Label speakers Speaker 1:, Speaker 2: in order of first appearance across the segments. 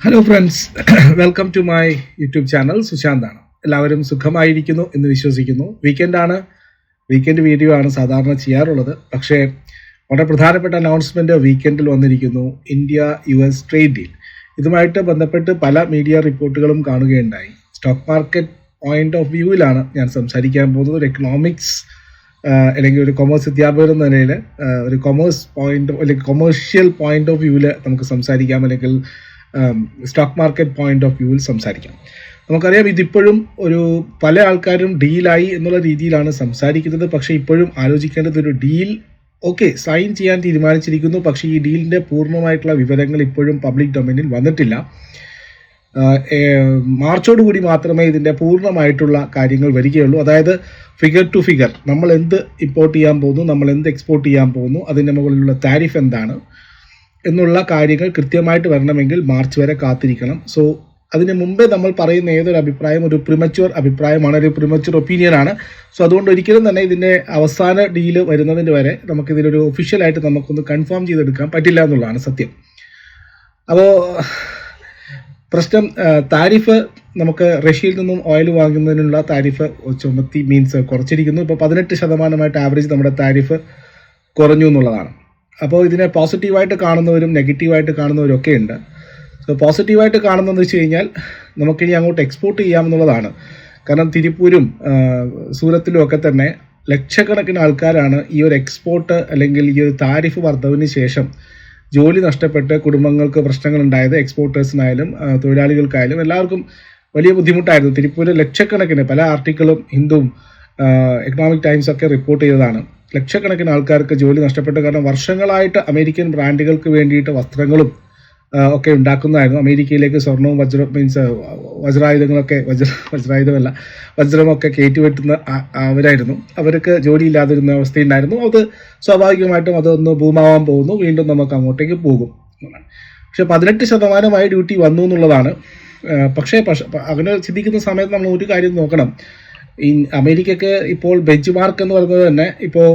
Speaker 1: Hello friends, welcome to my YouTube channel. സുശാന്താണ്. എല്ലാവരും സുഖമായിരിക്കുന്നു എന്ന് വിശ്വസിക്കുന്നു. വീക്കെൻഡ് വീഡിയോ ആണ് സാധാരണ ചെയ്യാറുള്ളത്. പക്ഷേ വളരെ പ്രധാനപ്പെട്ട അനൗൺസ്മെൻറ്റ് വീക്കെൻഡിൽ വന്നിരിക്കുന്നു. India US trade deal. ഇതുമായിട്ട് ബന്ധപ്പെട്ട് പല മീഡിയ റിപ്പോർട്ടുകളും കാണുകയുണ്ടായി. സ്റ്റോക്ക് മാർക്കറ്റ് പോയിന്റ് ഓഫ് വ്യൂവിലാണ് ഞാൻ സംസാരിക്കാൻ പോകുന്നത്. ഒരു എക്കണോമിക്സ് അല്ലെങ്കിൽ ഒരു കൊമേഴ്സ് അധ്യാപകർ എന്ന നിലയിൽ ഒരു കൊമേഴ്ഷ്യൽ പോയിന്റ് ഓഫ് വ്യൂവിൽ നമുക്ക് സംസാരിക്കാം, അല്ലെങ്കിൽ സ്റ്റോക്ക് മാർക്കറ്റ് പോയിന്റ് ഓഫ് വ്യൂവിൽ സംസാരിക്കാം. നമുക്കറിയാം, ഇതിപ്പോഴും പല ആൾക്കാരും ഡീലായി എന്നുള്ള രീതിയിലാണ് സംസാരിക്കുന്നത്. പക്ഷേ ഇപ്പോഴും ആലോചിക്കേണ്ടത്, ഒരു ഡീൽ സൈൻ ചെയ്യാൻ തീരുമാനിച്ചിരിക്കുന്നു. പക്ഷേ ഈ ഡീലിൻ്റെ പൂർണ്ണമായിട്ടുള്ള വിവരങ്ങൾ ഇപ്പോഴും പബ്ലിക് ഡൊമൈനിൽ വന്നിട്ടില്ല. മാർച്ചോടുകൂടി മാത്രമേ ഇതിൻ്റെ പൂർണ്ണമായിട്ടുള്ള കാര്യങ്ങൾ വരികയുള്ളൂ. അതായത് ഫിഗർ ടു ഫിഗർ, നമ്മൾ എന്ത് ഇമ്പോർട്ട് ചെയ്യാൻ പോകുന്നു, നമ്മൾ എന്ത് എക്സ്പോർട്ട് ചെയ്യാൻ പോകുന്നു, അതിൻ്റെ മുകളിലുള്ള താരിഫ് എന്താണ് എന്നുള്ള കാര്യങ്ങൾ കൃത്യമായിട്ട് വരണമെങ്കിൽ മാർച്ച് വരെ കാത്തിരിക്കണം. സോ അതിന് മുമ്പേ നമ്മൾ പറയുന്ന ഏതൊരു അഭിപ്രായം ഒരു പ്രിമച്വർ അഭിപ്രായമാണ്, ഒരു പ്രിമച്വർ ഒപ്പീനിയനാണ്. സോ അതുകൊണ്ട് ഒരിക്കലും തന്നെ ഇതിൻ്റെ അവസാന ഡീല് വരുന്നതിന് വരെ നമുക്കിതിലൊരു ഒഫീഷ്യലായിട്ട് നമുക്കൊന്ന് കൺഫേം ചെയ്തെടുക്കാൻ പറ്റില്ല എന്നുള്ളതാണ് സത്യം. അപ്പോൾ പ്രശ്നം താരിഫ്, നമുക്ക് റഷ്യയിൽ നിന്നും ഓയിൽ വാങ്ങുന്നതിനുള്ള താരിഫ് കുറച്ചിരിക്കുന്നു. ഇപ്പോൾ 18% ആവറേജ് നമ്മുടെ താരിഫ് കുറഞ്ഞു എന്നുള്ളതാണ്. അപ്പോൾ ഇതിനെ പോസിറ്റീവായിട്ട് കാണുന്നവരും നെഗറ്റീവായിട്ട് കാണുന്നവരും ഒക്കെ ഉണ്ട്. സോ പോസിറ്റീവായിട്ട് കാണുന്നതെന്ന് വെച്ച് കഴിഞ്ഞാൽ നമുക്കിനി അങ്ങോട്ട് എക്സ്പോർട്ട് ചെയ്യാമെന്നുള്ളതാണ്. കാരണം തിരുപ്പൂരും സൂറത്തിലും ഒക്കെ തന്നെ ലക്ഷക്കണക്കിന് ആൾക്കാരാണ് ഈ ഒരു എക്സ്പോർട്ട് അല്ലെങ്കിൽ ഈ ഒരു താരിഫ് വർധവിന് ശേഷം ജോലി നഷ്ടപ്പെട്ട് കുടുംബങ്ങൾക്ക് പ്രശ്നങ്ങളുണ്ടായത്. എക്സ്പോർട്ടേഴ്സിനായാലും തൊഴിലാളികൾക്കായാലും എല്ലാവർക്കും വലിയ ബുദ്ധിമുട്ടായിരുന്നു. തിരുപ്പൂരിൽ ലക്ഷക്കണക്കിന്, പല ആർട്ടിക്കിളും ഹിന്ദുവും എക്കണോമിക് ടൈംസ് ഒക്കെ റിപ്പോർട്ട് ചെയ്തതാണ്, ലക്ഷക്കണക്കിന് ആൾക്കാർക്ക് ജോലി നഷ്ടപ്പെട്ടു. കാരണം വർഷങ്ങളായിട്ട് അമേരിക്കൻ ബ്രാൻഡുകൾക്ക് വേണ്ടിയിട്ട് വസ്ത്രങ്ങളും ഒക്കെ ഉണ്ടാക്കുന്നതായിരുന്നു. അമേരിക്കയിലേക്ക് സ്വർണവും വജ്രമൊക്കെ കയറ്റിവെട്ടുന്ന അവരായിരുന്നു. അവർക്ക് ജോലിയില്ലാതിരുന്ന അവസ്ഥയുണ്ടായിരുന്നു. അത് സ്വാഭാവികമായിട്ടും അതൊന്ന് ബൂമാവാൻ പോകുന്നു, വീണ്ടും നമുക്ക് അങ്ങോട്ടേക്ക് പോകും. പക്ഷെ 18% ഡ്യൂട്ടി വന്നു എന്നുള്ളതാണ്. പക്ഷേ അങ്ങനെ ചിന്തിക്കുന്ന സമയത്ത് നമ്മൾ ഒരു കാര്യം നോക്കണം. അമേരിക്കക്ക് ഇപ്പോൾ ബെഞ്ച് മാർക്ക് എന്ന് പറയുന്നത് തന്നെ ഇപ്പോൾ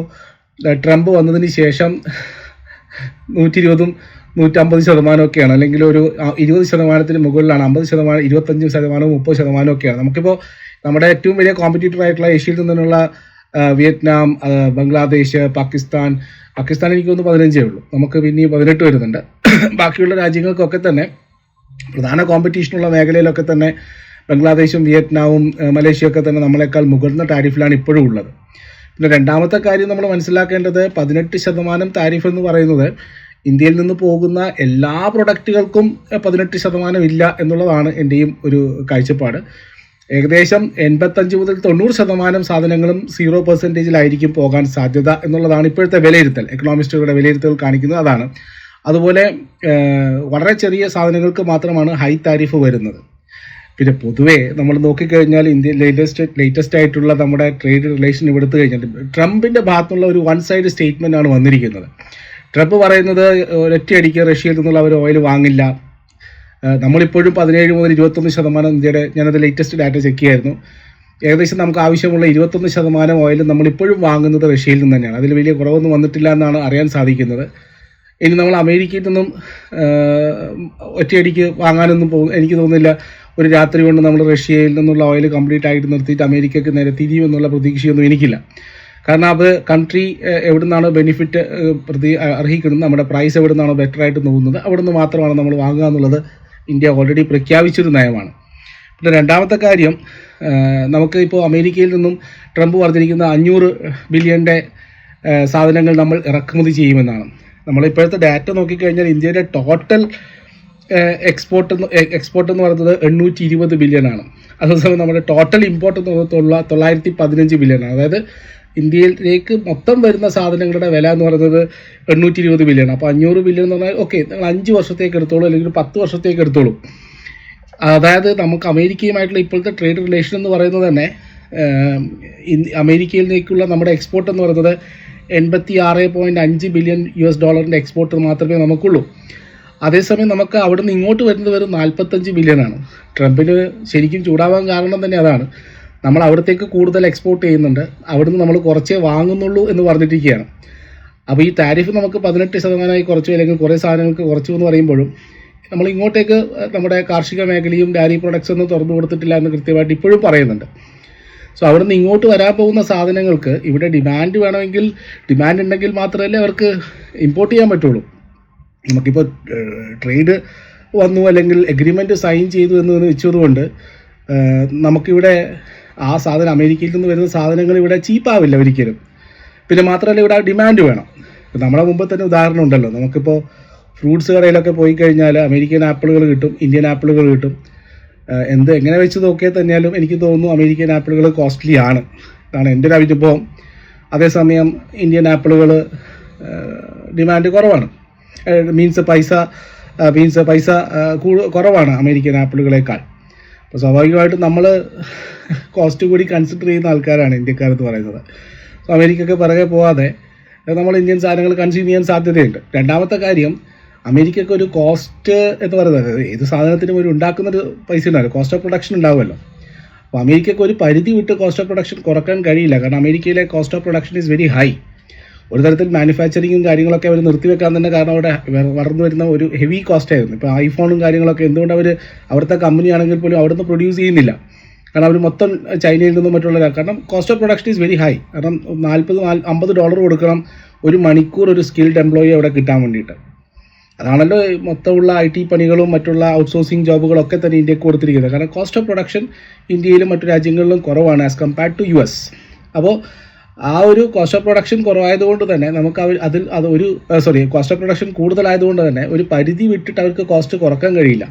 Speaker 1: ട്രംപ് വന്നതിന് ശേഷം 120%, 150% ഒക്കെയാണ്, അല്ലെങ്കിൽ ഒരു 20% മുകളിലാണ്. 50%, 25%, 30% ഒക്കെയാണ്. നമുക്കിപ്പോൾ നമ്മുടെ ഏറ്റവും വലിയ കോമ്പറ്റീറ്റർ ആയിട്ടുള്ള ഏഷ്യയിൽ നിന്നുള്ള വിയറ്റ്നാം, ബംഗ്ലാദേശ്, പാകിസ്ഥാൻ എനിക്ക് തോന്നുന്നു 15 ഉള്ളൂ. നമുക്ക് പിന്നെ 18 വരുന്നുണ്ട്. ബാക്കിയുള്ള രാജ്യങ്ങൾക്കൊക്കെ തന്നെ പ്രധാന കോമ്പറ്റീഷനുള്ള മേഖലയിലൊക്കെ തന്നെ ബംഗ്ലാദേശും വിയറ്റ്നാമും മലേഷ്യയൊക്കെ തന്നെ നമ്മളെക്കാൾ മുതിർന്ന ടാരിഫിലാണ് ഇപ്പോഴും ഉള്ളത്. പിന്നെ രണ്ടാമത്തെ കാര്യം നമ്മൾ മനസ്സിലാക്കേണ്ടത്, 18% താരിഫ് എന്ന് പറയുന്നത് ഇന്ത്യയിൽ നിന്ന് പോകുന്ന എല്ലാ പ്രൊഡക്റ്റുകൾക്കും 18% ഇല്ല എന്നുള്ളതാണ് എൻ്റെയും ഒരു കാഴ്ചപ്പാട്. ഏകദേശം 85 മുതൽ 90% സാധനങ്ങളും 0% പോകാൻ സാധ്യത എന്നുള്ളതാണ് ഇപ്പോഴത്തെ വിലയിരുത്തൽ. എക്കണോമിസ്റ്റുകളുടെ വിലയിരുത്തൽ കാണിക്കുന്നത് അതാണ്. അതുപോലെ വളരെ ചെറിയ സാധനങ്ങൾക്ക് മാത്രമാണ് ഹൈ താരിഫ് വരുന്നത്. പിന്നെ പൊതുവേ നമ്മൾ നോക്കിക്കഴിഞ്ഞാൽ ഇന്ത്യ ലേറ്റസ്റ്റ് ആയിട്ടുള്ള നമ്മുടെ ട്രേഡ് റിലേഷൻ എടുത്തു കഴിഞ്ഞാൽ ട്രംപിൻ്റെ ഭാഗത്തുള്ള ഒരു വൺ സൈഡ് സ്റ്റേറ്റ്മെൻ്റ് ആണ് വന്നിരിക്കുന്നത്. ട്രംപ് പറയുന്നത് ഒരൊറ്റയടിക്ക് റഷ്യയിൽ നിന്നുള്ള അവർ ഓയിൽ വാങ്ങില്ല. നമ്മളിപ്പോഴും 17 മുതൽ 21% ഇന്ത്യയുടെ, ഞാനത് ലേറ്റസ്റ്റ് ഡാറ്റ ചെക്ക് ചെയ്യായിരുന്നു, ഏകദേശം നമുക്ക് ആവശ്യമുള്ള 21% ഓയിൽ നമ്മളിപ്പോഴും വാങ്ങുന്നത് റഷ്യയിൽ നിന്ന് തന്നെയാണ്. അതിൽ വലിയ കുറവൊന്നും വന്നിട്ടില്ല എന്നാണ് അറിയാൻ സാധിക്കുന്നത്. ഇനി നമ്മൾ അമേരിക്കയിൽ നിന്നും ഒറ്റയടിക്ക് വാങ്ങാനൊന്നും എനിക്ക് തോന്നുന്നില്ല. ഒരു രാത്രി കൊണ്ട് നമ്മൾ റഷ്യയിൽ നിന്നുള്ള ഓയിൽ കംപ്ലീറ്റ് ആയിട്ട് നിർത്തിയിട്ട് അമേരിക്കയ്ക്ക് നേരെ തിരിയുമെന്നുള്ള പ്രതീക്ഷയൊന്നും എനിക്കില്ല. കാരണം അത് കൺട്രി എവിടെ നിന്നാണോ ബെനിഫിറ്റ് അർഹിക്കുന്നത്, നമ്മുടെ പ്രൈസ് എവിടെ നിന്നാണോ ബെറ്റർ ആയിട്ട് തോന്നുന്നത് അവിടെ നിന്ന് മാത്രമാണ് നമ്മൾ വാങ്ങുക എന്നുള്ളത് ഇന്ത്യ ഓൾറെഡി പ്രഖ്യാപിച്ചൊരു നയമാണ്. പിന്നെ രണ്ടാമത്തെ കാര്യം, നമുക്ക് ഇപ്പോൾ അമേരിക്കയിൽ നിന്നും ട്രംപ് പറഞ്ഞിരിക്കുന്ന 500 ബില്യൻ്റെ സാധനങ്ങൾ നമ്മൾ ഇറക്കുമതി ചെയ്യുമെന്നാണ്. നമ്മളിപ്പോഴത്തെ ഡാറ്റ നോക്കിക്കഴിഞ്ഞാൽ ഇന്ത്യയുടെ ടോട്ടൽ എക്സ്പോർട്ട് എന്ന് പറയുന്നത് 820 ബില്യനാണ്. അതേസമയം നമ്മുടെ ടോട്ടൽ ഇമ്പോർട്ട് എന്ന് പറയുന്നത് 915 ബില്യനാണ്. അതായത് ഇന്ത്യയിലേക്ക് മൊത്തം വരുന്ന സാധനങ്ങളുടെ വില എന്ന് പറയുന്നത് 820 ബില്യൺ. അപ്പോൾ 500 ബില്യൺ എന്ന് പറഞ്ഞാൽ നിങ്ങൾ 5 വർഷത്തേക്ക് എടുത്തോളൂ, അല്ലെങ്കിൽ 10 വർഷത്തേക്ക് എടുത്തോളൂ. അതായത് നമുക്ക് അമേരിക്കയുമായിട്ടുള്ള ഇപ്പോഴത്തെ ട്രേഡ് റിലേഷൻ എന്ന് പറയുന്നത് തന്നെ, അമേരിക്കയിലേക്കുള്ള നമ്മുടെ എക്സ്പോർട്ട് എന്ന് പറയുന്നത് 86.5 ബില്യൺ US$ എക്സ്പോർട്ട് മാത്രമേ നമുക്കുള്ളൂ. അതേസമയം നമുക്ക് അവിടെ നിന്ന് ഇങ്ങോട്ട് വരുന്നത് വെറും 45 ബില്യനാണ്. ട്രംപിന് ശരിക്കും ചൂടാവാൻ കാരണം തന്നെ അതാണ്. നമ്മൾ അവിടത്തേക്ക് കൂടുതൽ എക്സ്പോർട്ട് ചെയ്യുന്നുണ്ട്, അവിടുന്ന് നമ്മൾ കുറച്ചേ വാങ്ങുന്നുള്ളൂ എന്ന് പറഞ്ഞിരിക്കുകയാണ്. അപ്പോൾ ഈ താരിഫ് നമുക്ക് 18% കുറച്ചു, അല്ലെങ്കിൽ കുറേ സാധനങ്ങൾക്ക് കുറച്ചു എന്ന് പറയുമ്പോഴും നമ്മൾ ഇങ്ങോട്ടേക്ക് നമ്മുടെ കാർഷിക മേഖലയും ഡയറി പ്രൊഡക്ട്സ് ഒന്നും തുറന്നു കൊടുത്തിട്ടില്ല എന്ന് കൃത്യമായിട്ട് ഇപ്പോഴും പറയുന്നുണ്ട്. സോ അവിടെ നിന്ന് ഇങ്ങോട്ട് വരാൻ പോകുന്ന സാധനങ്ങൾക്ക് ഇവിടെ ഡിമാൻഡ് വേണമെങ്കിൽ, ഡിമാൻഡ് ഉണ്ടെങ്കിൽ മാത്രമല്ലേ അവർക്ക് ഇമ്പോർട്ട് ചെയ്യാൻ പറ്റുള്ളൂ. നമുക്കിപ്പോൾ ട്രേഡ് വന്നു അല്ലെങ്കിൽ എഗ്രിമെൻറ്റ് സൈൻ ചെയ്തു എന്ന് വെച്ചതുകൊണ്ട് നമുക്കിവിടെ ആ സാധനം, അമേരിക്കയിൽ നിന്ന് വരുന്ന സാധനങ്ങൾ ഇവിടെ ചീപ്പാവില്ല ഒരിക്കലും. പിന്നെ മാത്രമല്ല ഇവിടെ ഡിമാൻഡ് വേണം. നമ്മളെ മുമ്പ് തന്നെ ഉദാഹരണം ഉണ്ടല്ലോ, നമുക്കിപ്പോൾ ഫ്രൂട്ട്സ് കടയിലൊക്കെ പോയി കഴിഞ്ഞാൽ അമേരിക്കൻ ആപ്പിളുകൾ കിട്ടും, ഇന്ത്യൻ ആപ്പിളുകൾ കിട്ടും. എങ്ങനെ വെച്ച് നോക്കിയാൽ തന്നെയാലും എനിക്ക് തോന്നുന്നു അമേരിക്കൻ ആപ്പിളുകൾ കോസ്റ്റ്ലി ആണ്, അതാണ് എൻ്റെ ഒരു അനുഭവം. അതേസമയം ഇന്ത്യൻ ആപ്പിളുകൾ ഡിമാൻഡ് കുറവാണ്, പൈസ കുറവാണ് അമേരിക്കൻ ആപ്പിളുകളേക്കാൾ. അപ്പോൾ സ്വാഭാവികമായിട്ടും നമ്മൾ കോസ്റ്റ് കൂടി കൺസിഡർ ചെയ്യുന്ന ആൾക്കാരാണ് ഇന്ത്യക്കാരെന്ന് പറയുന്നത്. സോ അമേരിക്കയ്ക്ക് പിറകെ പോകാതെ നമ്മൾ ഇന്ത്യൻ സാധനങ്ങൾ കൺസ്യൂം ചെയ്യാൻ സാധ്യതയുണ്ട്. രണ്ടാമത്തെ കാര്യം, അമേരിക്കയ്ക്ക് ഒരു കോസ്റ്റ് എന്ന് പറയുന്നത്, ഏത് സാധനത്തിനും ഒരു ഉണ്ടാക്കുന്നൊരു പൈസ ഉണ്ടാവില്ല, കോസ്റ്റ് ഓഫ് പ്രൊഡക്ഷൻ ഉണ്ടാവുമല്ലോ. അപ്പോൾ അമേരിക്കയ്ക്ക് ഒരു പരിധി വിട്ട് കോസ്റ്റ് ഓഫ് പ്രൊഡക്ഷൻ കുറക്കാൻ കഴിയില്ല. കാരണം അമേരിക്കയിലെ cost of production is very high. ഒരു തരത്തിൽ മാനുഫാക്ചറിങ്ങും കാര്യങ്ങളൊക്കെ അവർ നിർത്തിവെക്കാൻ തന്നെ കാരണം അവിടെ വളർന്നു വരുന്ന ഒരു ഹെവി കോസ്റ്റ് ആയിരുന്നു. ഇപ്പോൾ ഐഫോണും കാര്യങ്ങളൊക്കെ എന്തുകൊണ്ട് അവിടുത്തെ കമ്പനി ആണെങ്കിൽ പോലും അവിടുന്ന് പ്രൊഡ്യൂസ് ചെയ്യുന്നില്ല. കാരണം അവർ മൊത്തം ചൈനയിൽ നിന്നും മറ്റുള്ള, കാരണം cost of production is very high. കാരണം $40-50 കൊടുക്കണം ഒരു മണിക്കൂർ ഒരു സ്കിൽഡ് എംപ്ലോയി അവിടെ കിട്ടാൻ വേണ്ടിയിട്ട്. അതാണല്ലോ മൊത്തമുള്ള IT പണികളും മറ്റുള്ള ഔട്ട്സോഴ്സിങ് ജോബുകളൊക്കെ തന്നെ ഇന്ത്യക്ക് കൊടുത്തിരിക്കുന്നത്. കാരണം കോസ്റ്റ് ഓഫ് പ്രൊഡക്ഷൻ ഇന്ത്യയിലും മറ്റു രാജ്യങ്ങളിലും കുറവാണ് ആസ് കമ്പയർഡ് ടു US. അപ്പോൾ ആ ഒരു കോസ്റ്റ് ഓഫ് പ്രൊഡക്ഷൻ കുറവായതുകൊണ്ട് തന്നെ നമുക്ക് കോസ്റ്റ് ഓഫ് പ്രൊഡക്ഷൻ കൂടുതലായതുകൊണ്ട് തന്നെ ഒരു പരിധി വിട്ടിട്ട് അവർക്ക് കോസ്റ്റ് കുറക്കാൻ കഴിയില്ല.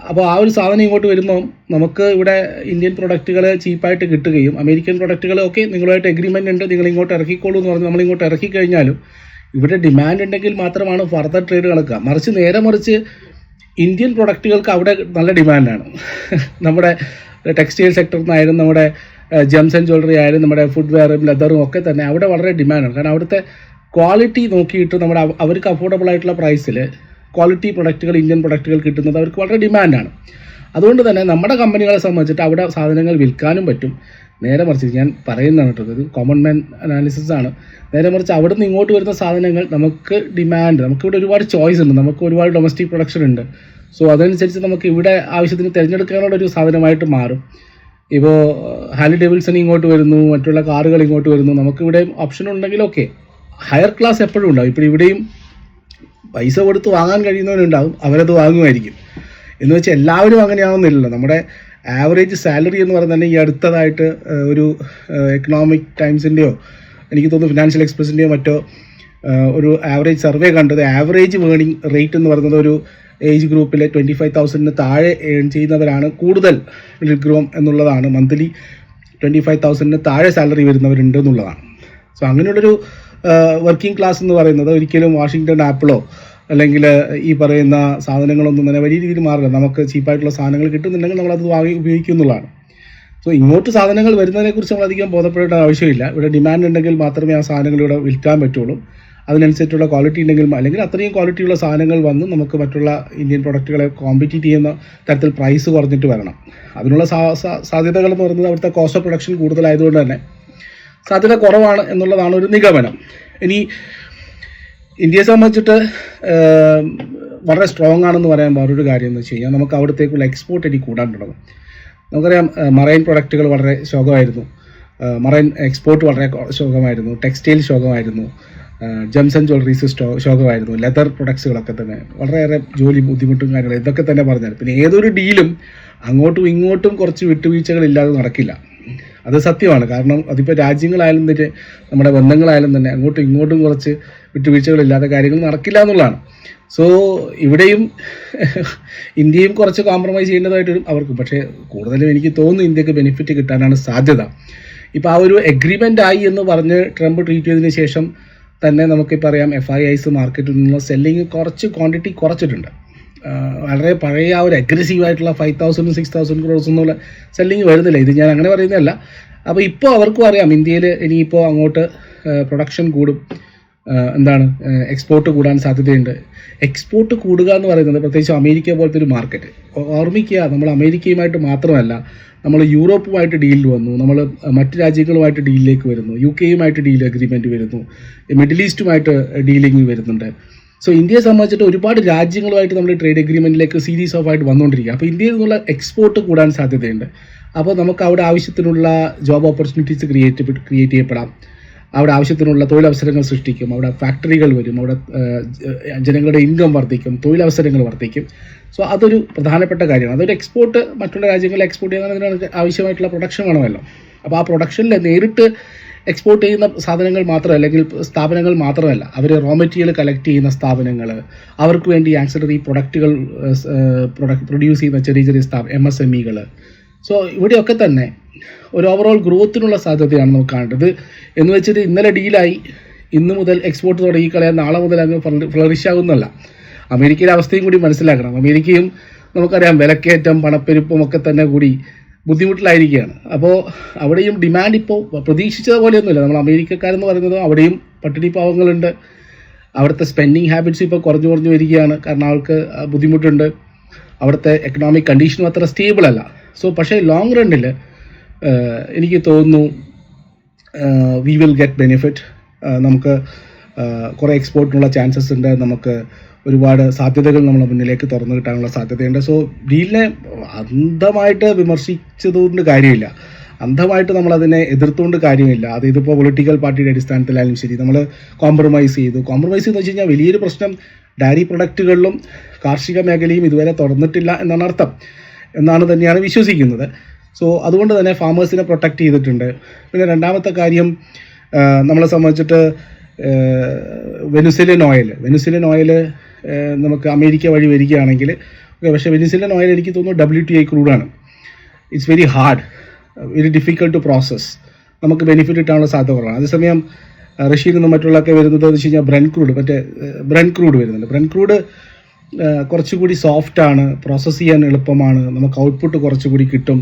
Speaker 1: അപ്പോൾ ആ ഒരു സാധനം ഇങ്ങോട്ട് വരുമ്പോൾ നമുക്ക് ഇവിടെ ഇന്ത്യൻ പ്രൊഡക്റ്റുകൾ ചീപ്പായിട്ട് കിട്ടുകയും അമേരിക്കൻ പ്രൊഡക്റ്റുകൾ ഓക്കെ നിങ്ങളുമായിട്ട് എഗ്രിമെൻ്റ് ഉണ്ട്, നിങ്ങൾ ഇങ്ങോട്ട് ഇറക്കിക്കോളൂ എന്ന് പറഞ്ഞ് നമ്മളിങ്ങോട്ട് ഇറക്കിക്കഴിഞ്ഞാലും ഇവിടെ ഡിമാൻഡ് ഉണ്ടെങ്കിൽ മാത്രമാണ് ഫർദർ ട്രേഡ് നടക്കുക. മറിച്ച് ഇന്ത്യൻ പ്രൊഡക്റ്റുകൾക്ക് അവിടെ നല്ല ഡിമാൻഡാണ്. നമ്മുടെ ടെക്സ്റ്റൈൽ സെക്ടറിൽ നിന്നായാലും നമ്മുടെ ജെംസ് ആൻഡ് ജ്വല്ലറി ആയാലും നമ്മുടെ ഫുഡ്വെയറും ലെതറും ഒക്കെ തന്നെ അവിടെ വളരെ ഡിമാൻഡാണ്. കാരണം അവിടുത്തെ ക്വാളിറ്റി നോക്കിയിട്ട് അവർക്ക് അഫോർഡബിൾ ആയിട്ടുള്ള പ്രൈസിൽ ക്വാളിറ്റി പ്രൊഡക്റ്റുകൾ, ഇന്ത്യൻ പ്രൊഡക്റ്റുകൾ കിട്ടുന്നത് അവർക്ക് വളരെ ഡിമാൻഡാണ്. അതുകൊണ്ട് തന്നെ നമ്മുടെ കമ്പനികളെ സംബന്ധിച്ചിട്ട് അവിടെ സാധനങ്ങൾ വിൽക്കാനും പറ്റും. നേരെ മറിച്ച് ഞാൻ പറയുന്നതാണ് കേട്ടോ, ഇത് കോമൺ മാൻ അനാലിസിസ് ആണ്. നേരെ മറിച്ച് അവിടെ നിന്ന് ഇങ്ങോട്ട് വരുന്ന സാധനങ്ങൾ നമുക്കിവിടെ ഒരുപാട് ചോയ്സ് ഉണ്ട്, നമുക്ക് ഒരുപാട് ഡൊമസ്റ്റിക് പ്രൊഡക്ഷൻ ഉണ്ട്. സോ അതനുസരിച്ച് നമുക്ക് ഇവിടെ ആവശ്യത്തിന് തിരഞ്ഞെടുക്കാനുള്ള ഒരു സാധനമായിട്ട് മാറും. ഇപ്പോൾ ഹാർലി ഡേവിഡ്സൺ ഇങ്ങോട്ട് വരുന്നു, മറ്റുള്ള കാറുകൾ ഇങ്ങോട്ട് വരുന്നു, നമുക്കിവിടെ ഓപ്ഷൻ ഉണ്ടെങ്കിൽ ഓക്കെ. ഹയർ ക്ലാസ് എപ്പോഴും ഉണ്ടാവും. ഇപ്പോൾ ഇവിടെയും പൈസ കൊടുത്ത് വാങ്ങാൻ കഴിയുന്നവരുണ്ടാവും, അവരത് വാങ്ങുമായിരിക്കും. എന്ന് വെച്ചാൽ എല്ലാവരും അങ്ങനെയാവുന്നില്ലല്ലോ. നമ്മുടെ ആവറേജ് സാലറി എന്ന് പറയുന്നത് തന്നെ ഈ അടുത്തതായിട്ട് ഒരു എക്കണോമിക് ടൈംസിൻ്റെയോ എനിക്ക് തോന്നുന്നു ഫിനാൻഷ്യൽ എക്സ്പ്രസിൻ്റെയോ മറ്റോ ഒരു ആവറേജ് സർവേ കണ്ടത്, ആവറേജ് ഏണിംഗ് റേറ്റ് എന്ന് പറയുന്നത് ഒരു ഏജ് ഗ്രൂപ്പിലെ 25,000 താഴെ ഏൺ ചെയ്യുന്നവരാണ് കൂടുതൽ മിഡിൽ ഗ്രൂം എന്നുള്ളതാണ്. മന്ത്ലി 25,000 താഴെ സാലറി വരുന്നവരുണ്ട് എന്നുള്ളതാണ്. സോ അങ്ങനെയുള്ളൊരു വർക്കിംഗ് ക്ലാസ് എന്ന് പറയുന്നത് ഒരിക്കലും വാഷിങ്ടൺ ആപ്പിളോ അല്ലെങ്കിൽ ഈ പറയുന്ന സാധനങ്ങളൊന്നും തന്നെ വലിയ രീതിയിൽ മാറില്ല. നമുക്ക് ചീപ്പായിട്ടുള്ള സാധനങ്ങൾ കിട്ടുന്നുണ്ടെങ്കിൽ നമ്മളത് വാങ്ങി ഉപയോഗിക്കുന്നുള്ളതാണ്. സോ ഇങ്ങോട്ട് സാധനങ്ങൾ വരുന്നതിനെക്കുറിച്ച് നമ്മളധികം ബോധപ്പെടേണ്ട ആവശ്യമില്ല. ഇവിടെ ഡിമാൻഡ് ഉണ്ടെങ്കിൽ മാത്രമേ ആ സാധനങ്ങൾ ഇവിടെ വിൽക്കാൻ പറ്റുള്ളൂ. അതിനനുസരിച്ചുള്ള ക്വാളിറ്റി ഉണ്ടെങ്കിൽ, അല്ലെങ്കിൽ അത്രയും ക്വാളിറ്റിയുള്ള സാധനങ്ങൾ വന്ന് നമുക്ക് മറ്റുള്ള ഇന്ത്യൻ പ്രൊഡക്റ്റുകളെ കോമ്പീറ്റ് ചെയ്യുന്ന തരത്തിൽ പ്രൈസ് കുറഞ്ഞിട്ട് വരണം. അതിനുള്ള സാധ്യതകൾ എന്ന് പറയുന്നത് അവിടുത്തെ കോസ്റ്റ് ഓഫ് പ്രൊഡക്ഷൻ കൂടുതലായതുകൊണ്ട് തന്നെ സാധ്യത കുറവാണ് എന്നുള്ളതാണ് ഒരു നിഗമനം. ഇനി ഇന്ത്യയെ സംബന്ധിച്ചിട്ട് വളരെ സ്ട്രോങ് ആണെന്ന് പറയാൻ വേറൊരു കാര്യം എന്ന് വെച്ച് കഴിഞ്ഞാൽ നമുക്ക് അവിടത്തേക്കുള്ള എക്സ്പോർട്ട് ഇനി കൂടാൻ തുടങ്ങും. നമുക്കറിയാം മറൈൻ പ്രൊഡക്റ്റുകൾ വളരെ ശോകമായിരുന്നു, മറൈൻ എക്സ്പോർട്ട് വളരെ ശോകമായിരുന്നു, ടെക്സ്റ്റൈൽ ശോകമായിരുന്നു, ജെംസ് ആൻഡ് ജ്വല്ലറീസ് ശോകമായിരുന്നു, ലെതർ പ്രൊഡക്ട്സുകളൊക്കെ തന്നെ വളരെയേറെ ജോലി ബുദ്ധിമുട്ടും കാര്യങ്ങളും ഇതൊക്കെ തന്നെ പറഞ്ഞാൽ പിന്നെ ഏതൊരു ഡീലും അങ്ങോട്ടും ഇങ്ങോട്ടും കുറച്ച് വിട്ടുവീഴ്ചകളില്ലാതെ നടക്കില്ല. അത് സത്യമാണ്. കാരണം അതിപ്പോൾ രാജ്യങ്ങളായാലും തന്നെ നമ്മുടെ ബന്ധങ്ങളായാലും തന്നെ അങ്ങോട്ടും ഇങ്ങോട്ടും കുറച്ച് വിട്ടുവീഴ്ചകളില്ലാതെ കാര്യങ്ങൾ നടക്കില്ല എന്നുള്ളതാണ്. സോ ഇവിടെയും ഇന്ത്യയും കുറച്ച് കോംപ്രമൈസ് ചെയ്യേണ്ടതായിട്ട് വരും അവർക്ക്. പക്ഷേ കൂടുതലും എനിക്ക് തോന്നുന്നു ഇന്ത്യക്ക് ബെനിഫിറ്റ് കിട്ടാനാണ് സാധ്യത. ഇപ്പോൾ ആ ഒരു എഗ്രിമെൻ്റ് ആയി എന്ന് പറഞ്ഞ് ട്രംപ് ട്വീറ്റ് ചെയ്തതിന് ശേഷം തന്നെ നമുക്കിപ്പോൾ അറിയാം FIIs മാർക്കറ്റിൽ നിന്നുള്ള സെല്ലിങ് ക്വാണ്ടിറ്റി കുറച്ചിട്ടുണ്ട്. വളരെ പഴയ ആ ഒരു അഗ്രസീവായിട്ടുള്ള 5,000-6,000 crores എന്നുള്ള സെല്ലിങ് വരുന്നില്ല. ഇത് ഞാൻ അങ്ങനെ പറയുന്നതല്ല. അപ്പോൾ ഇപ്പോൾ അവർക്കും അറിയാം ഇന്ത്യയിൽ ഇനിയിപ്പോൾ അങ്ങോട്ട് പ്രൊഡക്ഷൻ കൂടും, എക്സ്പോർട്ട് കൂടാൻ സാധ്യതയുണ്ട്. എക്സ്പോർട്ട് കൂടുക എന്ന് പറയുന്നത് പ്രത്യേകിച്ച് അമേരിക്ക പോലത്തെ ഒരു മാർക്കറ്റ് ഓർമ്മിക്കുക, നമ്മൾ അമേരിക്കയുമായിട്ട് മാത്രമല്ല നമ്മൾ യൂറോപ്പുമായിട്ട് ഡീലിൽ വന്നു, നമ്മൾ മറ്റ് രാജ്യങ്ങളുമായിട്ട് ഡീലിലേക്ക് വരുന്നു, UK യുമായിട്ട് ഡീൽ അഗ്രിമെൻറ്റ് വരുന്നു, മിഡിൽ ഈസ്റ്റുമായിട്ട് ഡീലിംഗ് വരുന്നുണ്ട്. സോ ഇന്ത്യയെ സംബന്ധിച്ചിട്ട് ഒരുപാട് രാജ്യങ്ങളുമായിട്ട് നമ്മൾ ട്രേഡ് എഗ്രിമെൻറ്റിലേക്ക് സീരീസ് ഓഫ് ആയിട്ട് വന്നുകൊണ്ടിരിക്കുക. അപ്പോൾ ഇന്ത്യയിൽ നിന്നുള്ള എക്സ്പോർട്ട് കൂടാൻ സാധ്യതയുണ്ട്. അപ്പോൾ നമുക്ക് അവിടെ ആവശ്യത്തിനുള്ള ജോബ് ഓപ്പർച്യൂണിറ്റീസ് ക്രിയേറ്റ് ചെയ്യപ്പെടാം. അവിടെ ആവശ്യത്തിനുള്ള തൊഴിലവസരങ്ങൾ സൃഷ്ടിക്കും. അവിടെ ഫാക്ടറികൾ വരും. അവിടെ ജനങ്ങളുടെ ഇൻകം വർദ്ധിക്കും, തൊഴിലവസരങ്ങൾ വർദ്ധിക്കും. സോ അതൊരു പ്രധാനപ്പെട്ട കാര്യമാണ്. അതൊരു എക്സ്പോർട്ട് മറ്റുള്ള രാജ്യങ്ങളിൽ എക്സ്പോർട്ട് ചെയ്യുന്നതിന് ആവശ്യമായിട്ടുള്ള പ്രൊഡക്ഷൻ വേണമല്ലോ. അപ്പോൾ ആ പ്രൊഡക്ഷനിൽ നേരിട്ട് എക്സ്പോർട്ട് ചെയ്യുന്ന സാധനങ്ങൾ മാത്രമല്ല, അല്ലെങ്കിൽ സ്ഥാപനങ്ങൾ മാത്രമല്ല, അവർ റോ മെറ്റീരിയൽ കളക്ട് ചെയ്യുന്ന സ്ഥാപനങ്ങൾ, അവർക്ക് വേണ്ടി ആക്സലറി പ്രൊഡക്റ്റുകൾ പ്രൊഡ്യൂസ് ചെയ്യുന്ന ചെറിയ ചെറിയ MSMEകൾ. സോ ഇവിടെയൊക്കെ തന്നെ ഒരു ഓവറോൾ ഗ്രോത്തിനുള്ള സാധ്യതയാണ് നമുക്ക് കാണേണ്ടത്. എന്ന് വെച്ചിട്ട് ഇന്നലെ ഡീലായി ഇന്ന് മുതൽ എക്സ്പോർട്ട് തുടങ്ങിക്കളയാൻ നാളെ മുതൽ അങ്ങ് ഫ്ലറിഷ് ആകുന്നല്ല. അമേരിക്കയുടെ അവസ്ഥയും കൂടി മനസ്സിലാക്കണം. അമേരിക്കയും നമുക്കറിയാം വിലക്കയറ്റം, പണപ്പെരുപ്പം ഒക്കെ തന്നെ കൂടി ബുദ്ധിമുട്ടിലായിരിക്കുകയാണ്. അപ്പോൾ അവിടെയും ഡിമാൻഡ് ഇപ്പോൾ പ്രതീക്ഷിച്ചതുപോലെയൊന്നുമില്ല. നമ്മൾ അമേരിക്കക്കാരെന്ന് പറയുന്നത് അവിടെയും പട്ടിണി പാവങ്ങളുണ്ട്. അവിടുത്തെ സ്പെൻഡിങ് ഹാബിറ്റ്സ് ഇപ്പോൾ കുറഞ്ഞു വരികയാണ്. കാരണം അവർക്ക് ബുദ്ധിമുട്ടുണ്ട്. അവിടുത്തെ എക്കണോമിക് കണ്ടീഷനും അത്ര സ്റ്റേബിൾ അല്ല. സോ പക്ഷേ ലോങ് റണ്ണിൽ എനിക്ക് തോന്നുന്നു വി വിൽ ഗെറ്റ് ബെനിഫിറ്റ്. നമുക്ക് കുറേ എക്സ്പോർട്ടിനുള്ള ചാൻസസ് ഉണ്ട്. നമുക്ക് ഒരുപാട് സാധ്യതകൾ നമ്മളെ മുന്നിലേക്ക് തുറന്നു കിട്ടാനുള്ള സാധ്യതയുണ്ട്. സോ ഡീലിനെ അന്ധമായിട്ട് വിമർശിച്ചതുകൊണ്ട് കാര്യമില്ല, അന്ധമായിട്ട് നമ്മളതിനെ എതിർത്തുകൊണ്ട് കാര്യമില്ല. അത് ഇതിപ്പോൾ പൊളിറ്റിക്കൽ പാർട്ടിയുടെ അടിസ്ഥാനത്തിലായാലും ശരി, നമ്മൾ കോംപ്രമൈസ് എന്ന് വെച്ച് കഴിഞ്ഞാൽ വലിയൊരു പ്രശ്നം ഡയറി പ്രൊഡക്റ്റുകളിലും കാർഷിക മേഖലയും ഇതുവരെ തുറന്നിട്ടില്ല എന്നാണ് അർത്ഥം, എന്നാണ് തന്നെയാണ് വിശ്വസിക്കുന്നത്. സോ അതുകൊണ്ട് തന്നെ ഫാമേഴ്സിനെ പ്രൊട്ടക്റ്റ് ചെയ്തിട്ടുണ്ട്. പിന്നെ രണ്ടാമത്തെ കാര്യം, നമ്മളെ സംബന്ധിച്ചിട്ട് വെനിസുലൻ ഓയിൽ നമുക്ക് അമേരിക്ക വഴി വരികയാണെങ്കിൽ പക്ഷേ വെനിസുലൻ ഓയിൽ എനിക്ക് തോന്നുന്നു WTI ക്രൂഡാണ്. It's very hard, very difficult to process. നമുക്ക് ബെനിഫിറ്റ് കിട്ടാനുള്ള സാധ്യത കുറവാണ്. അതേസമയം റഷ്യയിൽ നിന്നും മറ്റുള്ളതൊക്കെ വരുന്നത് എന്ന് വെച്ച് കഴിഞ്ഞാൽ ബ്രണ്ട് ക്രൂഡ് വരുന്നുണ്ട്. ബ്രണ്ട് ക്രൂഡ് കുറച്ചുകൂടി സോഫ്റ്റാണ്, പ്രോസസ്സ് ചെയ്യാൻ എളുപ്പമാണ്, നമുക്ക് ഔട്ട്പുട്ട് കുറച്ചുകൂടി കിട്ടും,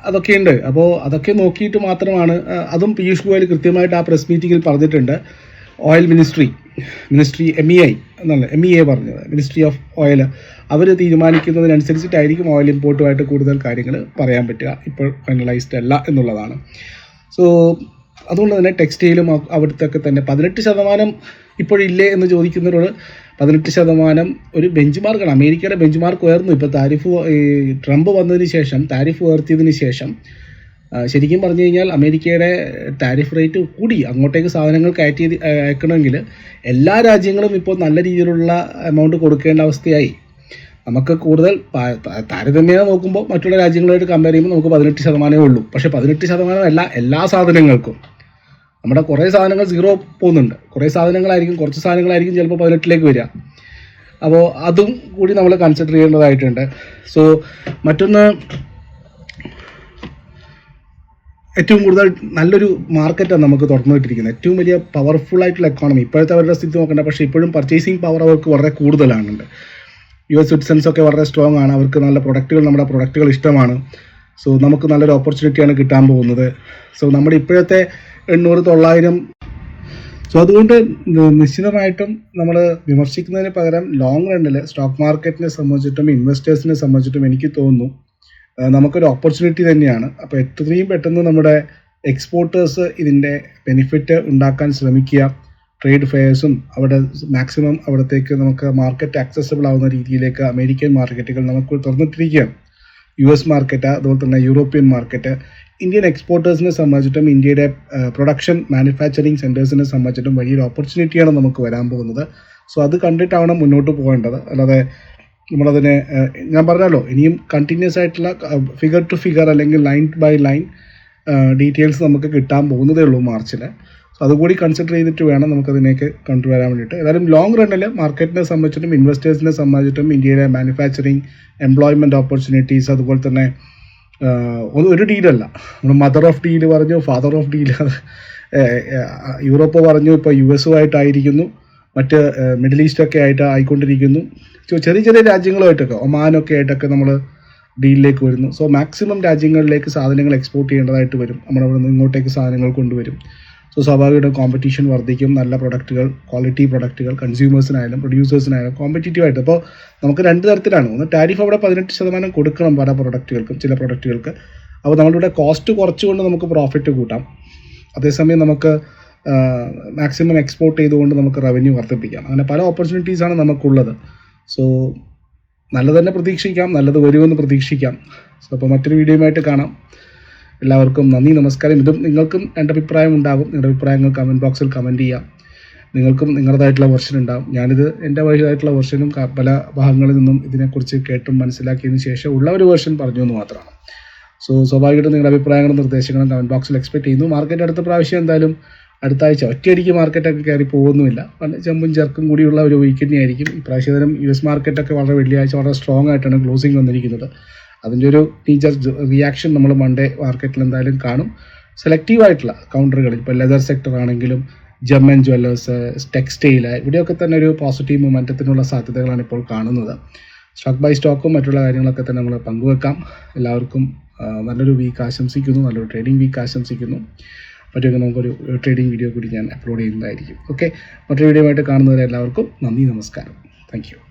Speaker 1: അതൊക്കെയുണ്ട്. അപ്പോൾ അതൊക്കെ നോക്കിയിട്ട് മാത്രമാണ്, അതും പീയൂഷ് ഗോയൽ കൃത്യമായിട്ട് ആ പ്രസ് മീറ്റിങ്ങിൽ പറഞ്ഞിട്ടുണ്ട്. ഓയിൽ മിനിസ്ട്രി MEA പറഞ്ഞത്, മിനിസ്ട്രി ഓഫ് ഓയിൽ, അവർ തീരുമാനിക്കുന്നതിനനുസരിച്ചിട്ടായിരിക്കും ഓയിൽ ഇമ്പോർട്ടുമായിട്ട് കൂടുതൽ കാര്യങ്ങൾ പറയാൻ പറ്റുക. ഇപ്പോൾ ഫൈനലൈസ്ഡ് അല്ല എന്നുള്ളതാണ്. സോ അതുകൊണ്ട് തന്നെ ടെക്സ്റ്റൈലും അവിടുത്തെ തന്നെ 18% ഇപ്പോഴില്ലേ എന്ന് ചോദിക്കുന്നവരോട് 18% ഒരു ബെഞ്ച് മാർക്കാണ്. അമേരിക്കയുടെ ബെഞ്ച് മാർക്ക് ഉയർന്നു. ഇപ്പോൾ ട്രംപ് വന്നതിന് ശേഷം, താരിഫ് ഉയർത്തിയതിന് ശേഷം ശരിക്കും പറഞ്ഞു കഴിഞ്ഞാൽ അമേരിക്കയുടെ ടാരിഫ് റേറ്റ് കൂടി. അങ്ങോട്ടേക്ക് സാധനങ്ങൾ അയക്കണമെങ്കിൽ എല്ലാ രാജ്യങ്ങളും ഇപ്പോൾ നല്ല രീതിയിലുള്ള എമൗണ്ട് കൊടുക്കേണ്ട അവസ്ഥയായി. നമുക്ക് കൂടുതൽ താരതമ്യേന നോക്കുമ്പോൾ മറ്റുള്ള രാജ്യങ്ങളുമായിട്ട് കമ്പയർ ചെയ്യുമ്പോൾ നമുക്ക് 18% ഉള്ളൂ. പക്ഷേ 18% അല്ല എല്ലാ സാധനങ്ങൾക്കും. നമ്മുടെ കുറേ സാധനങ്ങൾ 0 പോകുന്നുണ്ട്, കുറച്ച് സാധനങ്ങളായിരിക്കും ചിലപ്പോൾ 18 വരിക. അപ്പോൾ അതും കൂടി നമ്മൾ കൺസിഡർ ചെയ്യേണ്ടതായിട്ടുണ്ട്. സോ മറ്റൊന്ന്, ഏറ്റവും കൂടുതൽ നല്ലൊരു മാർക്കറ്റാണ് നമുക്ക് തുറന്നുകിട്ടിരിക്കുന്നത്. ഏറ്റവും വലിയ പവർഫുൾ ആയിട്ടുള്ള എക്കോണമി. ഇപ്പോഴത്തെ അവരുടെ സ്ഥിതി നോക്കണ്ട, പക്ഷേ ഇപ്പോഴും പർച്ചേസിങ് പവർ അവർക്ക് വളരെ കൂടുതലാണുണ്ട്. US സിറ്റിസൺസ് ഒക്കെ വളരെ സ്ട്രോങ് ആണ്. അവർക്ക് നല്ല നമ്മുടെ പ്രൊഡക്റ്റുകൾ ഇഷ്ടമാണ്. സോ നമുക്ക് നല്ലൊരു ഓപ്പർച്യൂണിറ്റിയാണ് കിട്ടാൻ പോകുന്നത്. സോ നമ്മുടെ ഇപ്പോഴത്തെ 800-900. സോ അതുകൊണ്ട് നിശ്ചിതമായിട്ടും നമ്മൾ വിമർശിക്കുന്നതിന് പകരം ലോങ് റണ്ണിൽ സ്റ്റോക്ക് മാർക്കറ്റിനെ സംബന്ധിച്ചിട്ടും ഇൻവെസ്റ്റേഴ്സിനെ സംബന്ധിച്ചിട്ടും എനിക്ക് തോന്നുന്നു നമുക്കൊരു ഓപ്പർച്യൂണിറ്റി തന്നെയാണ്. അപ്പോൾ എത്രയും പെട്ടെന്ന് നമ്മുടെ എക്സ്പോർട്ടേഴ്സ് ഇതിൻ്റെ ബെനിഫിറ്റ് ഉണ്ടാക്കാൻ ശ്രമിക്കുക. ട്രേഡ് ഫെയർസും അവിടെ മാക്സിമം അവിടത്തേക്ക് നമുക്ക് മാർക്കറ്റ് ആക്സസിബിൾ ആവുന്ന രീതിയിലേക്ക് അമേരിക്കൻ മാർക്കറ്റുകൾ നമുക്ക് തുറന്നിട്ടിരിക്കുകയാണ്. US മാർക്കറ്റ്, അതുപോലെ തന്നെ യൂറോപ്യൻ മാർക്കറ്റ്. ഇന്ത്യൻ എക്സ്പോർട്ടേഴ്സിനെ സംബന്ധിച്ചിട്ടും ഇന്ത്യയുടെ പ്രൊഡക്ഷൻ മാനുഫാക്ചറിങ് സെൻറ്റേഴ്സിനെ സംബന്ധിച്ചിട്ടും വലിയൊരു ഓപ്പർച്യൂണിറ്റിയാണ് നമുക്ക് വരാൻ പോകുന്നത്. സോ അത് കണ്ടിട്ടാവണം മുന്നോട്ട് പോകേണ്ടത്. അല്ലാതെ നമ്മളതിനെ, ഞാൻ പറഞ്ഞല്ലോ, ഇനിയും കണ്ടിന്യൂസ് ആയിട്ടുള്ള ഫിഗർ ടു ഫിഗർ അല്ലെങ്കിൽ ലൈൻ ബൈ ലൈൻ ഡീറ്റെയിൽസ് നമുക്ക് കിട്ടാൻ പോകുന്നതേ ഉള്ളൂ മാർച്ചിൽ. സോ അതുകൂടി കൺസിഡർ ചെയ്തിട്ട് വേണം നമുക്കതിനേക്ക് കൊണ്ടുവരാൻ വേണ്ടിയിട്ട്. ഏതായാലും ലോങ് റണ്ണിൽ മാർക്കറ്റിനെ സംബന്ധിച്ചിട്ടും ഇൻവെസ്റ്റേഴ്സിനെ സംബന്ധിച്ചിട്ടും ഇന്ത്യയുടെ മാനുഫാക്ചറിങ്, എംപ്ലോയ്മെൻറ്റ് ഓപ്പർച്യൂണിറ്റീസ്, അതുപോലെ തന്നെ ഒരു ഡീലല്ല, നമ്മൾ മദർ ഓഫ് ഡീൽ പറഞ്ഞു, ഫാദർ ഓഫ് ഡീൽ യൂറോപ്പ് പറഞ്ഞു, ഇപ്പോൾ US മറ്റ് മിഡിൽ ഈസ്റ്റൊക്കെ ആയിട്ട് ആയിക്കൊണ്ടിരിക്കുന്നു. ചെറിയ ചെറിയ രാജ്യങ്ങളുമായിട്ടൊക്കെ, ഒമാനൊക്കെ ആയിട്ടൊക്കെ നമ്മൾ ഡീലിലേക്ക് വരുന്നു. സോ മാക്സിമം രാജ്യങ്ങളിലേക്ക് സാധനങ്ങൾ എക്സ്പോർട്ട് ചെയ്യേണ്ടതായിട്ട് വരും. നമ്മളവിടെ നിന്ന് ഇങ്ങോട്ടേക്ക് സാധനങ്ങൾ കൊണ്ടുവരും. സോ സ്വാഭാവികമായിട്ടും കോമ്പറ്റീഷൻ വർദ്ധിക്കും. നല്ല പ്രൊഡക്റ്റുകൾ, ക്വാളിറ്റി പ്രൊഡക്റ്റുകൾ കൺസ്യൂമേഴ്സിനായാലും പ്രൊഡ്യൂസേഴ്സിനായാലും കോമ്പറ്റീറ്റീവായിട്ട്. അപ്പോൾ നമുക്ക് രണ്ട് തരത്തിലാണ്. ഒന്ന്, ടാരിഫ് അവിടെ 18% കൊടുക്കണം പല പ്രൊഡക്റ്റുകൾക്കും, ചില പ്രൊഡക്റ്റുകൾക്ക്. അപ്പോൾ നമ്മളിവിടെ കോസ്റ്റ് കുറച്ചുകൊണ്ട് നമുക്ക് പ്രോഫിറ്റ് കൂട്ടാം. അതേസമയം നമുക്ക് മാക്സിമം എക്സ്പോർട്ട് ചെയ്തുകൊണ്ട് നമുക്ക് റവന്യൂ വർദ്ധിപ്പിക്കാം. അങ്ങനെ പല ഓപ്പർച്യൂണിറ്റീസാണ് നമുക്കുള്ളത്. സോ നല്ലത് തന്നെ പ്രതീക്ഷിക്കാം, നല്ലത് വരുമെന്ന് പ്രതീക്ഷിക്കാം. സോ അപ്പോൾ മറ്റൊരു വീഡിയോയുമായിട്ട് കാണാം. എല്ലാവർക്കും നന്ദി, നമസ്കാരം. ഇതും നിങ്ങൾക്കും എൻ്റെ അഭിപ്രായം ഉണ്ടാകും. നിങ്ങളുടെ അഭിപ്രായങ്ങൾ കമൻറ്റ് ബോക്സിൽ കമൻറ്റ് ചെയ്യാം. നിങ്ങൾക്കും നിങ്ങളുടേതായിട്ടുള്ള വെർഷൻ ഉണ്ടാകും. ഞാനിത് എൻ്റെ വഴിയായിട്ടുള്ള വെർഷനും പല ഭാഗങ്ങളിൽ നിന്നും ഇതിനെക്കുറിച്ച് കേട്ടും മനസ്സിലാക്കിയതിന് ശേഷം ഉള്ള ഒരു വെർഷൻ പറഞ്ഞു എന്ന് മാത്രമാണ്. സോ സ്വാഭാവികമായിട്ടും നിങ്ങളുടെ അഭിപ്രായങ്ങളും നിർദ്ദേശങ്ങളും കമൻറ്റ് ബോക്സിൽ എക്സ്പെക്ട് ചെയ്യുന്നു. മാർക്കറ്റ് അടുത്ത പ്രാവശ്യം എന്തായാലും അടുത്ത ആഴ്ച ഒറ്റയടിക്ക് മാർക്കറ്റൊക്കെ കയറി പോകുന്നുമില്ല. വളരെ ചെമ്പും ചെറുക്കും കൂടിയുള്ള ഒരു വീക്കെൻഡ് ആയിരിക്കും. ഇപ്രാവശ്യം US മാർക്കറ്റൊക്കെ വളരെ വെള്ളിയാഴ്ച വളരെ സ്ട്രോങ് ആയിട്ടാണ് ക്ലോസിംഗ് വന്നിരിക്കുന്നത്. അതിൻ്റെ ഒരു ടീച്ചർ റിയാക്ഷൻ നമ്മൾ മൺഡേ മാർക്കറ്റിൽ എന്തായാലും കാണും. സെലക്റ്റീവായിട്ടുള്ള കൗണ്ടറുകളിൽ ഇപ്പോൾ ലെതർ സെക്ടർ ആണെങ്കിലും ജെം ആൻഡ് ജ്വല്ലേഴ്സ്, ടെക്സ്റ്റൈൽ, ഇവിടെയൊക്കെ തന്നെ ഒരു പോസിറ്റീവ് മൊമെൻറ്റത്തിനുള്ള സാധ്യതകളാണ് ഇപ്പോൾ കാണുന്നത്. സ്റ്റോക്ക് ബൈ സ്റ്റോക്കും മറ്റുള്ള കാര്യങ്ങളൊക്കെ തന്നെ നമ്മൾ പങ്കുവെക്കാം. എല്ലാവർക്കും നല്ലൊരു വീക്ക് ആശംസിക്കുന്നു, നല്ലൊരു ട്രേഡിംഗ് വീക്ക് ആശംസിക്കുന്നു. മറ്റൊക്കെ നമുക്കൊരു ട്രേഡിംഗ് വീഡിയോ കൂടി ഞാൻ അപ്ലോഡ് ചെയ്യുന്നതായിരിക്കും. ഓക്കെ, മറ്റൊരു വീഡിയോ ആയിട്ട് കാണുന്നവരെ എല്ലാവർക്കും നന്ദി, നമസ്കാരം. Thank you.